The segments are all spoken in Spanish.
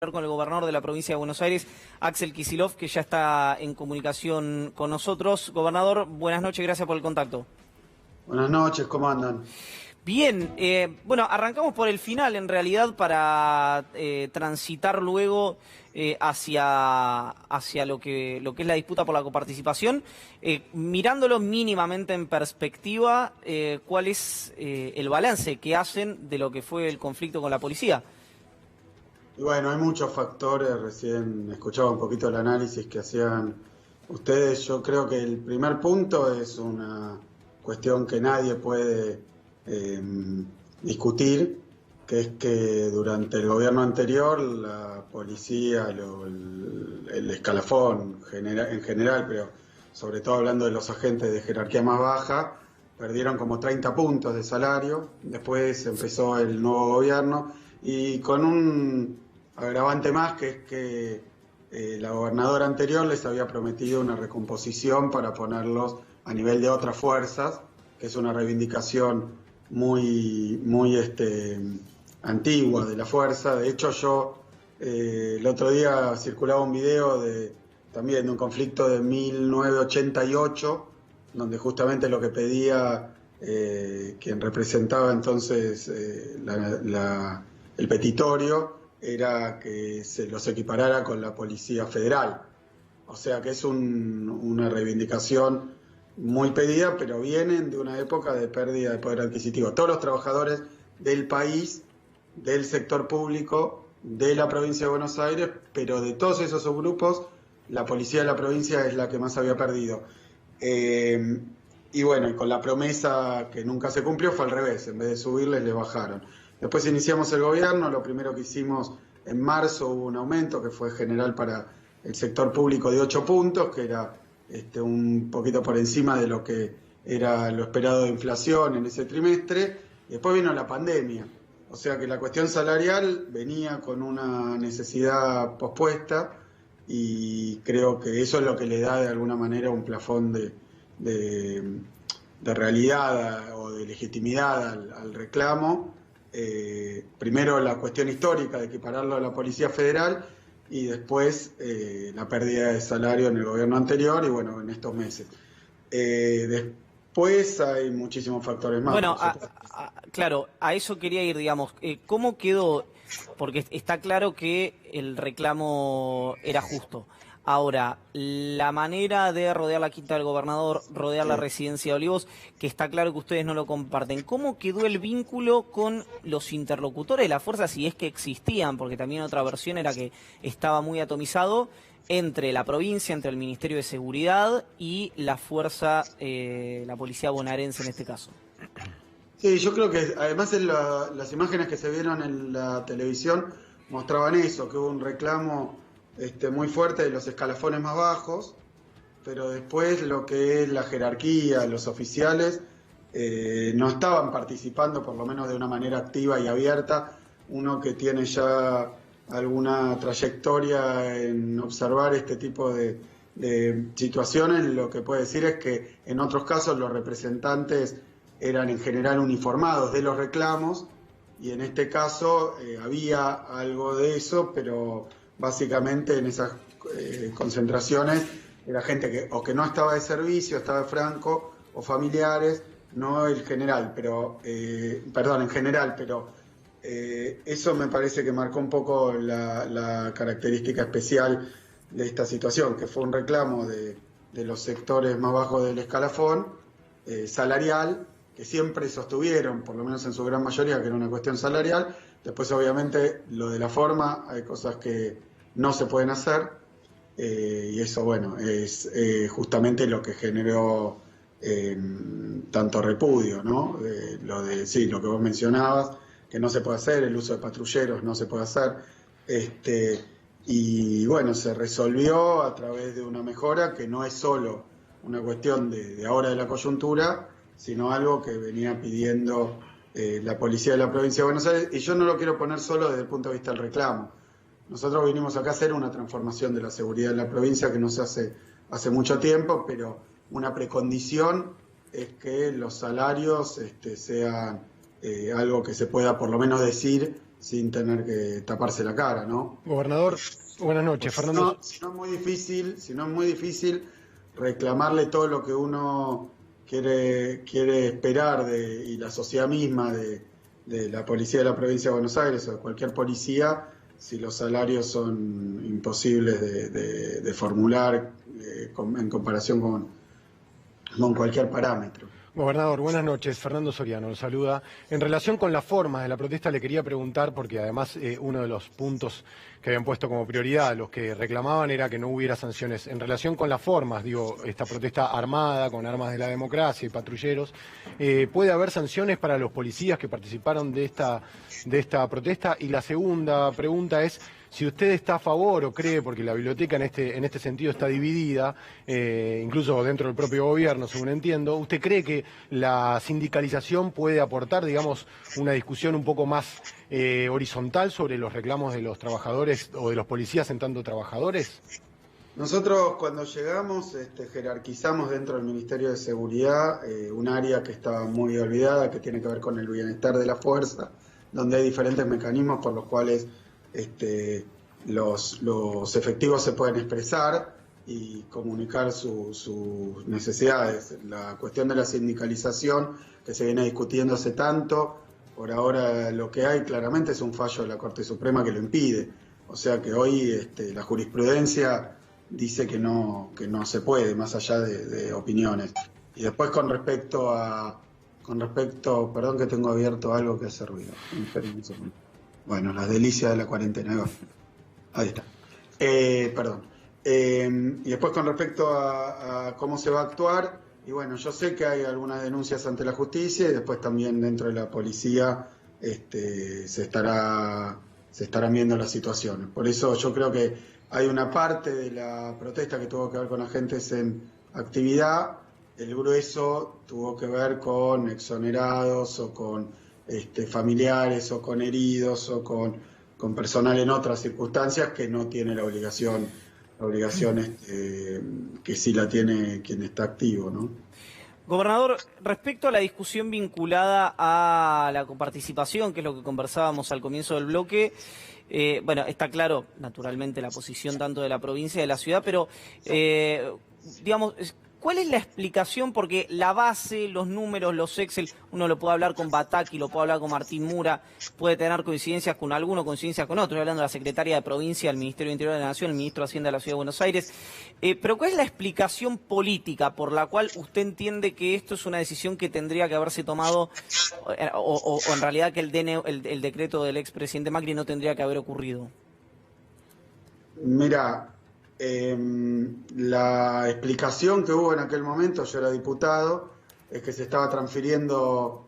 Con el gobernador de la provincia de Buenos Aires, Axel Kicillof, que ya está en comunicación con nosotros. Gobernador, buenas noches, gracias por el contacto. Buenas noches, ¿cómo andan? Bien, bueno, arrancamos por el final en realidad para transitar luego hacia lo que es la disputa por la coparticipación. Mirándolo mínimamente en perspectiva, ¿cuál es el balance que hacen de lo que fue el conflicto con la policía? Y bueno, hay muchos factores, recién escuchaba un poquito el análisis que hacían ustedes. Yo creo que el primer punto es una cuestión que nadie puede eh, discutir, que es que durante el gobierno anterior la policía, el escalafón en general, pero sobre todo hablando de los agentes de jerarquía más baja, perdieron como 30 puntos de salario. Después empezó el nuevo gobierno y con un agravante más, que es que la gobernadora anterior les había prometido una recomposición para ponerlos a nivel de otras fuerzas, que es una reivindicación muy antigua de la fuerza. De hecho, yo el otro día circulaba un video también de un conflicto de 1988, donde justamente lo que pedía quien representaba entonces el petitorio era que se los equiparara con la Policía Federal. O sea que es una reivindicación muy pedida, pero vienen de una época de pérdida de poder adquisitivo. Todos los trabajadores del país, del sector público, de la provincia de Buenos Aires, pero de todos esos subgrupos, la policía de la provincia es la que más había perdido. Y bueno, con la promesa que nunca se cumplió fue al revés, en vez de subirles le bajaron. Después iniciamos el gobierno, lo primero que hicimos en marzo hubo un aumento que fue general para el sector público de 8 puntos, que era un poquito por encima de lo que era lo esperado de inflación en ese trimestre. Y después vino la pandemia, o sea que la cuestión salarial venía con una necesidad pospuesta y creo que eso es lo que le da de alguna manera un plafón de realidad o de legitimidad al reclamo. Primero la cuestión histórica de equipararlo a la Policía Federal y después la pérdida de salario en el gobierno anterior y bueno, en estos meses. Después hay muchísimos factores más. Bueno, claro, a eso quería ir, digamos. ¿Cómo quedó? Porque está claro que el reclamo era justo. Ahora, la manera de rodear la quinta del gobernador, rodear la residencia de Olivos, que está claro que ustedes no lo comparten. ¿Cómo quedó el vínculo con los interlocutores de la fuerza, si es que existían? Porque también otra versión era que estaba muy atomizado entre la provincia, entre el Ministerio de Seguridad y la fuerza, la policía bonaerense en este caso. Sí, yo creo que además las imágenes que se vieron en la televisión mostraban eso, que hubo un reclamo muy fuerte de los escalafones más bajos, pero después lo que es la jerarquía, los oficiales, no estaban participando, por lo menos de una manera activa y abierta. Uno que tiene ya alguna trayectoria en observar este tipo de situaciones, lo que puede decir es que en otros casos los representantes eran en general uniformados de los reclamos y en este caso había algo de eso, pero básicamente en esas concentraciones era gente que no estaba de servicio, estaba de franco o familiares, no el general, pero en general, pero eso me parece que marcó un poco la característica especial de esta situación, que fue un reclamo de los sectores más bajos del escalafón salarial, que siempre sostuvieron, por lo menos en su gran mayoría, que era una cuestión salarial. Después, obviamente, lo de la forma, hay cosas que no se pueden hacer, y eso, bueno, es justamente lo que generó tanto repudio, ¿no? Lo que vos mencionabas, que no se puede hacer, el uso de patrulleros no se puede hacer, y bueno, se resolvió a través de una mejora que no es solo una cuestión de ahora de la coyuntura, sino algo que venía pidiendo la policía de la provincia de Buenos Aires, y yo no lo quiero poner solo desde el punto de vista del reclamo. Nosotros vinimos acá a hacer una transformación de la seguridad en la provincia que no se hace mucho tiempo, pero una precondición es que los salarios sean algo que se pueda por lo menos decir sin tener que taparse la cara, ¿no? Gobernador, buenas noches. Fernando. Si no es muy difícil reclamarle todo lo que uno quiere esperar y la sociedad misma de la policía de la provincia de Buenos Aires o de cualquier policía, si los salarios son imposibles de formular en comparación con cualquier parámetro. Gobernador, buenas noches. Fernando Soriano lo saluda. En relación con las formas de la protesta le quería preguntar, porque además uno de los puntos que habían puesto como prioridad los que reclamaban era que no hubiera sanciones. En relación con las formas, digo, esta protesta armada, con armas de la democracia y patrulleros, ¿puede haber sanciones para los policías que participaron de esta protesta? Y la segunda pregunta es si usted está a favor o cree, porque la biblioteca en este sentido está dividida, incluso dentro del propio gobierno, según entiendo, ¿usted cree que la sindicalización puede aportar, digamos, una discusión un poco más horizontal sobre los reclamos de los trabajadores o de los policías en tanto trabajadores? Nosotros cuando llegamos jerarquizamos dentro del Ministerio de Seguridad un área que estaba muy olvidada, que tiene que ver con el bienestar de la fuerza, donde hay diferentes mecanismos por los cuales los efectivos se pueden expresar y comunicar sus necesidades. La cuestión de la sindicalización, que se viene discutiendo hace tanto, por ahora lo que hay claramente es un fallo de la Corte Suprema que lo impide. O sea que hoy la jurisprudencia dice que no se puede, más allá de opiniones. Y después con respecto, perdón que tengo abierto algo que hace ruido. Bueno, las delicias de la cuarentena. Ahí está. Perdón. Y después con respecto a cómo se va a actuar, y bueno, yo sé que hay algunas denuncias ante la justicia y después también dentro de la policía se estarán viendo las situaciones. Por eso yo creo que hay una parte de la protesta que tuvo que ver con agentes en actividad, el grueso tuvo que ver con exonerados o con familiares o con heridos o con personal en otras circunstancias que no tiene la obligación que sí la tiene quien está activo, ¿no? Gobernador, respecto a la discusión vinculada a la coparticipación, que es lo que conversábamos al comienzo del bloque, bueno, está claro, naturalmente, la posición tanto de la provincia y de la ciudad, pero, digamos, ¿cuál es la explicación? Porque la base, los números, los Excel, uno lo puede hablar con Bataki, lo puede hablar con Martín Mura, puede tener coincidencias con alguno, coincidencias con otro. Estoy hablando de la Secretaria de Provincia, el Ministerio de Interior de la Nación, el Ministro de Hacienda de la Ciudad de Buenos Aires. Pero ¿cuál es la explicación política por la cual usted entiende que esto es una decisión que tendría que haberse tomado, o en realidad que el decreto del expresidente Macri no tendría que haber ocurrido? Mira, la explicación que hubo en aquel momento, yo era diputado, es que se estaba transfiriendo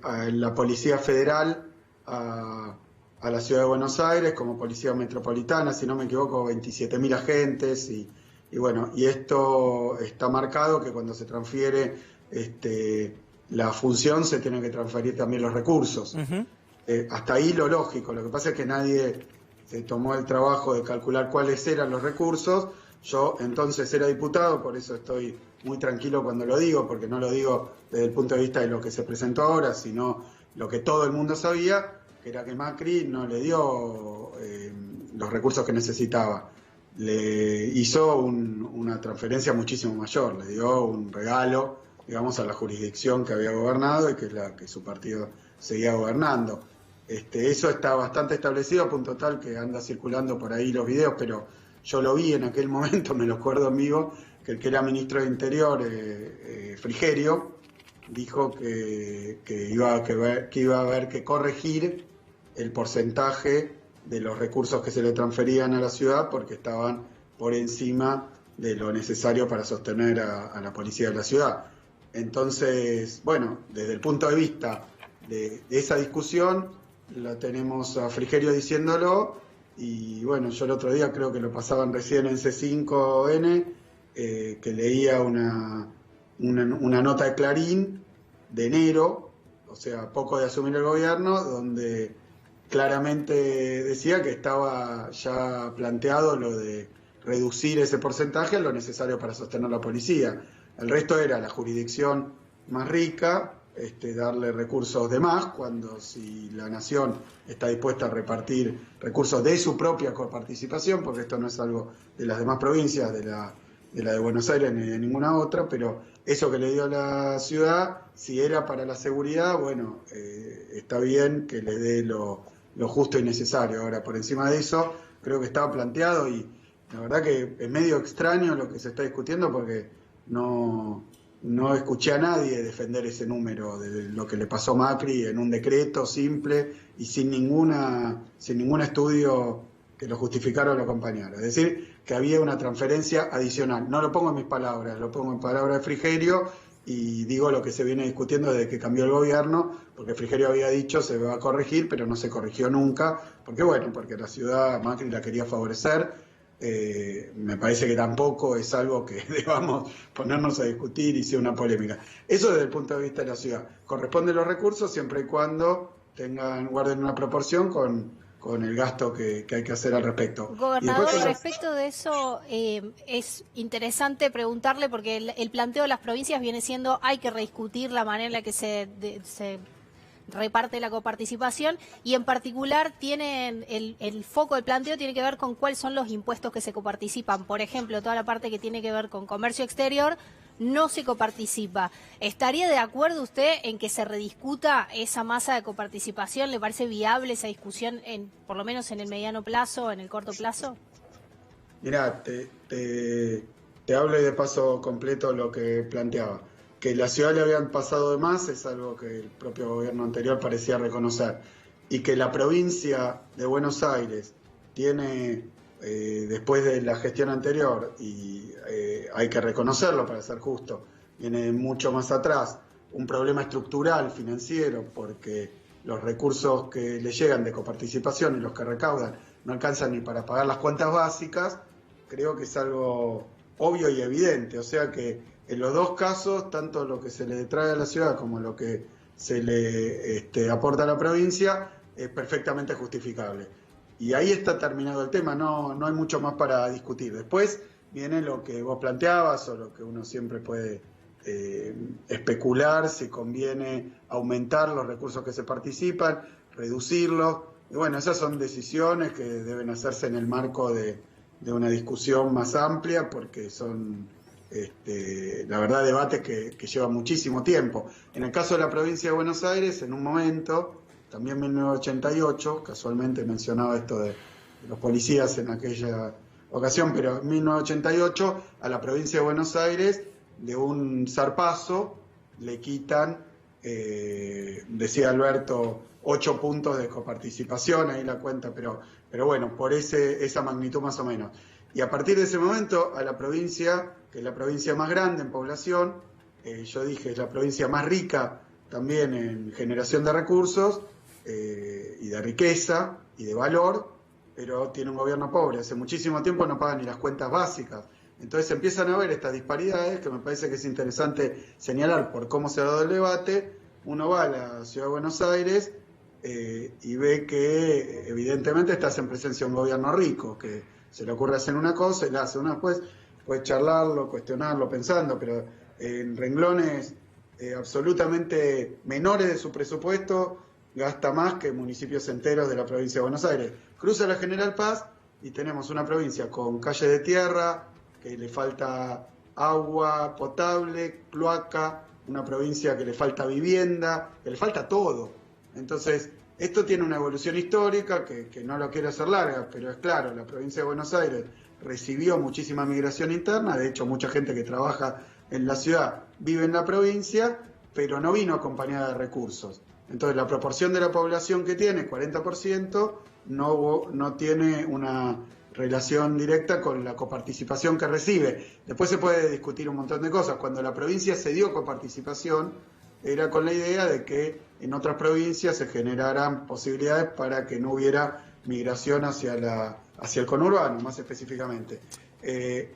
a la Policía Federal a la Ciudad de Buenos Aires como Policía Metropolitana, si no me equivoco, 27.000 agentes y bueno, y esto está marcado que cuando se transfiere la función se tienen que transferir también los recursos. Hasta ahí lo lógico, lo que pasa es que nadie se tomó el trabajo de calcular cuáles eran los recursos. Yo entonces era diputado, por eso estoy muy tranquilo cuando lo digo, porque no lo digo desde el punto de vista de lo que se presentó ahora, sino lo que todo el mundo sabía, que era que Macri no le dio los recursos que necesitaba. Le hizo una transferencia muchísimo mayor, le dio un regalo, digamos, a la jurisdicción que había gobernado y que es la que su partido seguía gobernando. Eso está bastante establecido, a punto tal que anda circulando por ahí los videos, pero yo lo vi en aquel momento, me lo acuerdo en vivo, que el que era ministro de Interior, Frigerio, dijo que iba a haber que corregir el porcentaje de los recursos que se le transferían a la ciudad porque estaban por encima de lo necesario para sostener a la policía de la ciudad. Entonces, bueno, desde el punto de vista de esa discusión, la tenemos a Frigerio diciéndolo, y bueno, yo el otro día creo que lo pasaban recién en C5N, que leía una nota de Clarín de enero, o sea, poco de asumir el gobierno, donde claramente decía que estaba ya planteado lo de reducir ese porcentaje a lo necesario para sostener la policía. El resto era la jurisdicción más rica, darle recursos de más, cuando si la nación está dispuesta a repartir recursos de su propia coparticipación, porque esto no es algo de las demás provincias, de la de Buenos Aires ni de ninguna otra, pero eso que le dio la ciudad, si era para la seguridad, bueno, está bien que le dé lo justo y necesario. Ahora, por encima de eso, creo que estaba planteado y la verdad que es medio extraño lo que se está discutiendo porque no escuché a nadie defender ese número de lo que le pasó a Macri en un decreto simple y sin ningún estudio que lo justificara o lo acompañara. Es decir, que había una transferencia adicional. No lo pongo en mis palabras, lo pongo en palabras de Frigerio y digo lo que se viene discutiendo desde que cambió el gobierno, porque Frigerio había dicho se va a corregir, pero no se corrigió nunca, porque la ciudad Macri la quería favorecer. Me parece que tampoco es algo que debamos ponernos a discutir y sea una polémica. Eso desde el punto de vista de la ciudad. Corresponden los recursos siempre y cuando guarden una proporción con el gasto que hay que hacer al respecto. Gobernador, respecto de eso, es interesante preguntarle, porque el planteo de las provincias viene siendo hay que rediscutir la manera en la que se reparte la coparticipación y en particular tienen el foco del planteo tiene que ver con cuáles son los impuestos que se coparticipan. Por ejemplo, toda la parte que tiene que ver con comercio exterior no se coparticipa. ¿Estaría de acuerdo usted en que se rediscuta esa masa de coparticipación? ¿Le parece viable esa discusión, por lo menos en el mediano plazo, en el corto plazo? Mirá, te hablo y de paso completo lo que planteaba. Que la ciudad le habían pasado de más es algo que el propio gobierno anterior parecía reconocer. Y que la provincia de Buenos Aires tiene, después de la gestión anterior, y hay que reconocerlo para ser justo, viene mucho más atrás, un problema estructural financiero, porque los recursos que le llegan de coparticipación y los que recaudan no alcanzan ni para pagar las cuentas básicas, creo que es algo obvio y evidente. O sea que en los dos casos, tanto lo que se le trae a la ciudad como lo que se le aporta a la provincia, es perfectamente justificable. Y ahí está terminado el tema, no hay mucho más para discutir. Después viene lo que vos planteabas o lo que uno siempre puede especular, si conviene aumentar los recursos que se participan, reducirlos. Y bueno, esas son decisiones que deben hacerse en el marco de una discusión más amplia, porque son, la verdad, debates que llevan muchísimo tiempo. En el caso de la provincia de Buenos Aires, en un momento, también en 1988, casualmente mencionaba esto de los policías en aquella ocasión, pero en 1988 a la provincia de Buenos Aires, de un zarpazo, le quitan, decía Alberto, 8 puntos de coparticipación, ahí la cuenta, pero bueno, por esa magnitud más o menos. Y a partir de ese momento, a la provincia, que es la provincia más grande en población, yo dije, es la provincia más rica también en generación de recursos, y de riqueza y de valor, pero tiene un gobierno pobre. Hace muchísimo tiempo no pagan ni las cuentas básicas. Entonces empiezan a ver estas disparidades que me parece que es interesante señalar por cómo se ha dado el debate. Uno va a la ciudad de Buenos Aires y ve que evidentemente estás en presencia de un gobierno rico, que se le ocurre hacer una cosa y la hace una después, puede charlarlo, cuestionarlo, pensando, pero en renglones absolutamente menores de su presupuesto gasta más que municipios enteros de la provincia de Buenos Aires. Cruza la General Paz y tenemos una provincia con calle de tierra, que le falta agua potable, cloaca, una provincia que le falta vivienda, que le falta todo. Entonces, esto tiene una evolución histórica que no lo quiero hacer larga, pero es claro, la provincia de Buenos Aires recibió muchísima migración interna, de hecho mucha gente que trabaja en la ciudad vive en la provincia, pero no vino acompañada de recursos. Entonces la proporción de la población que tiene, 40%, no tiene una relación directa con la coparticipación que recibe. Después se puede discutir un montón de cosas. Cuando la provincia se dio coparticipación, era con la idea de que en otras provincias se generaran posibilidades para que no hubiera migración hacia el conurbano, más específicamente.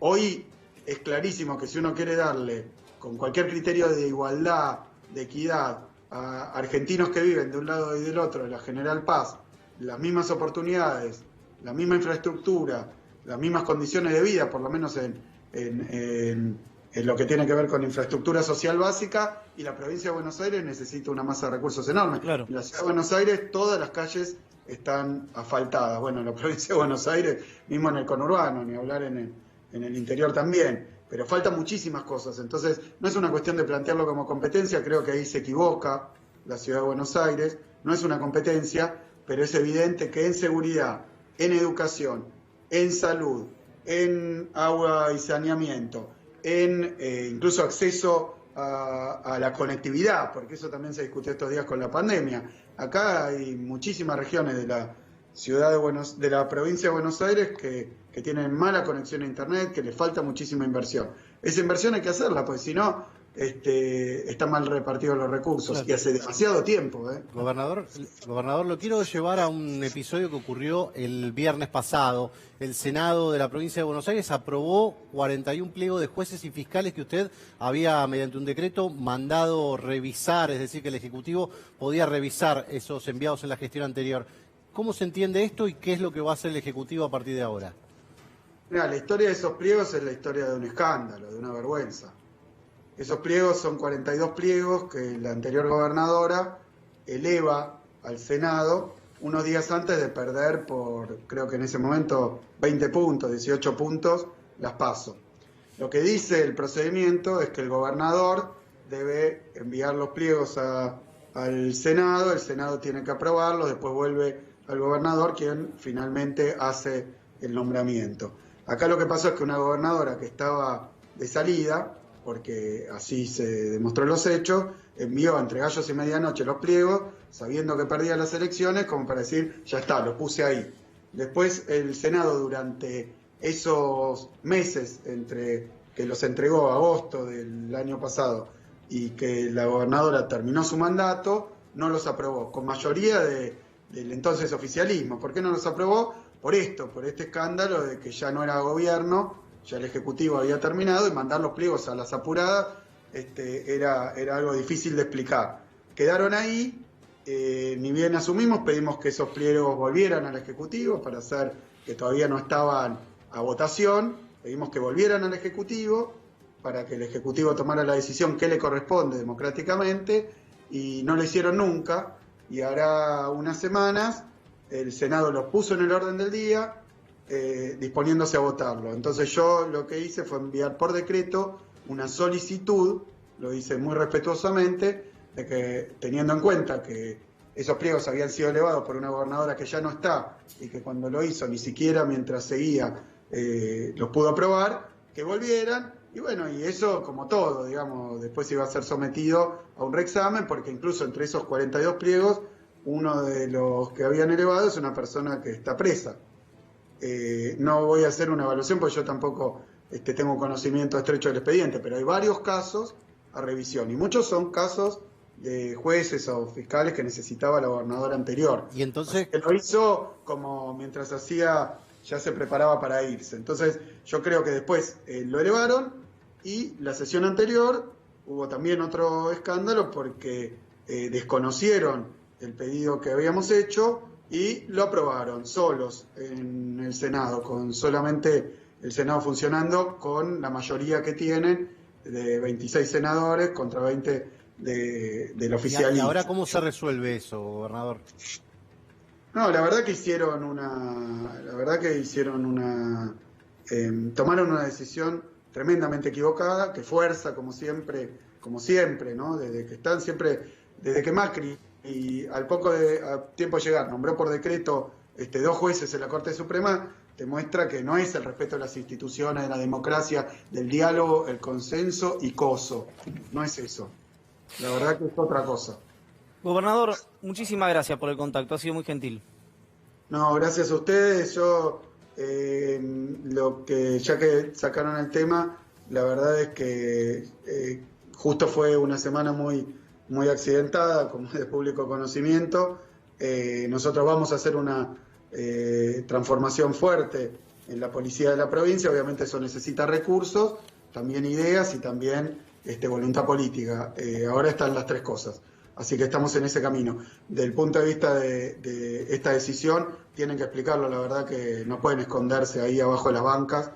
Hoy es clarísimo que si uno quiere darle, con cualquier criterio de igualdad, de equidad, a argentinos que viven de un lado y del otro de la General Paz, las mismas oportunidades, la misma infraestructura, las mismas condiciones de vida, por lo menos en lo que tiene que ver con infraestructura social básica, y la provincia de Buenos Aires necesita una masa de recursos enorme. Claro. En la ciudad de Buenos Aires todas las calles están asfaltadas. Bueno, en la provincia de Buenos Aires, mismo en el conurbano, ni hablar en el interior también. Pero faltan muchísimas cosas. Entonces, no es una cuestión de plantearlo como competencia, creo que ahí se equivoca la ciudad de Buenos Aires. No es una competencia, pero es evidente que en seguridad, en educación, en salud, en agua y saneamiento, en incluso acceso a la conectividad, porque eso también se discutió estos días con la pandemia. Acá hay muchísimas regiones de la ciudad de la provincia de Buenos Aires que tienen mala conexión a internet, que les falta muchísima inversión. Esa inversión hay que hacerla, porque si no, están mal repartidos los recursos, claro. Y hace demasiado tiempo. Gobernador, lo quiero llevar a un episodio que ocurrió el viernes pasado. El Senado de la provincia de Buenos Aires aprobó 41 pliegos de jueces y fiscales que usted había, mediante un decreto, mandado revisar, es decir, que el Ejecutivo podía revisar esos enviados en la gestión anterior. ¿Cómo se entiende esto y qué es lo que va a hacer el Ejecutivo a partir de ahora? Mira, la historia de esos pliegos es la historia de un escándalo, de una vergüenza. Esos pliegos son 42 pliegos que la anterior gobernadora eleva al Senado unos días antes de perder por, creo que en ese momento, 20 puntos, 18 puntos, las PASO. Lo que dice el procedimiento es que el gobernador debe enviar los pliegos al Senado, el Senado tiene que aprobarlos, después vuelve al gobernador, quien finalmente hace el nombramiento. Acá lo que pasó es que una gobernadora que estaba de salida, porque así se demostró en los hechos, envió entre gallos y medianoche los pliegos, sabiendo que perdía las elecciones, como para decir, ya está, lo puse ahí. Después el Senado, durante esos meses entre que los entregó agosto del año pasado y que la gobernadora terminó su mandato, no los aprobó, con mayoría del entonces oficialismo. ¿Por qué no los aprobó? Por este escándalo de que ya no era gobierno, ya el Ejecutivo había terminado, y mandar los pliegos a las apuradas era algo difícil de explicar. Quedaron ahí, ni bien asumimos, pedimos que esos pliegos volvieran al Ejecutivo para hacer que todavía no estaban a votación, pedimos que volvieran al Ejecutivo para que el Ejecutivo tomara la decisión que le corresponde democráticamente, y no lo hicieron nunca, y ahora unas semanas el Senado los puso en el orden del día, disponiéndose a votarlo. Entonces yo lo que hice fue enviar por decreto una solicitud, lo hice muy respetuosamente, de que, teniendo en cuenta que esos pliegos habían sido elevados por una gobernadora que ya no está, y que cuando lo hizo ni siquiera mientras seguía los pudo aprobar, que volvieran. Y bueno, y eso, como todo, digamos, después iba a ser sometido a un reexamen, porque incluso entre esos 42 pliegos, uno de los que habían elevado es una persona que está presa. No voy a hacer una evaluación porque yo tampoco tengo conocimiento estrecho del expediente, pero hay varios casos a revisión, y muchos son casos de jueces o fiscales que necesitaba la gobernadora anterior. Y entonces, que lo hizo como mientras ya se preparaba para irse. Entonces yo creo que después lo elevaron, y la sesión anterior hubo también otro escándalo porque desconocieron el pedido que habíamos hecho y lo aprobaron solos en el Senado, con solamente el Senado funcionando con la mayoría que tienen, de 26 senadores contra 20 del oficialismo. ¿Y ahora cómo se resuelve eso, gobernador? No, la verdad que tomaron una decisión tremendamente equivocada, que fuerza, como siempre, ¿no? Desde que Macri, y al poco tiempo de llegar, nombró por decreto 2 jueces en la Corte Suprema, demuestra que no es el respeto de las instituciones, de la democracia, del diálogo, el consenso y coso. No es eso. La verdad que es otra cosa. Gobernador, muchísimas gracias por el contacto, ha sido muy gentil. No, gracias a ustedes. Yo, ya que sacaron el tema, la verdad es que justo fue una semana muy accidentada, como de público conocimiento. Nosotros vamos a hacer una transformación fuerte en la policía de la provincia. Obviamente eso necesita recursos, también ideas y también voluntad política. Ahora están las 3 cosas. Así que estamos en ese camino. Del punto de vista de esta decisión, tienen que explicarlo. La verdad que no pueden esconderse ahí abajo de las bancas,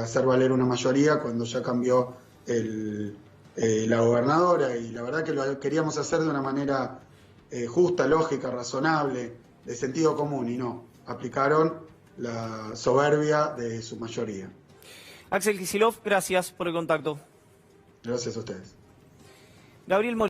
hacer valer una mayoría cuando ya cambió la gobernadora, y la verdad que lo queríamos hacer de una manera justa, lógica, razonable, de sentido común, y no, aplicaron la soberbia de su mayoría. Axel Kicillof, gracias por el contacto. Gracias a ustedes. Gabriel Molina.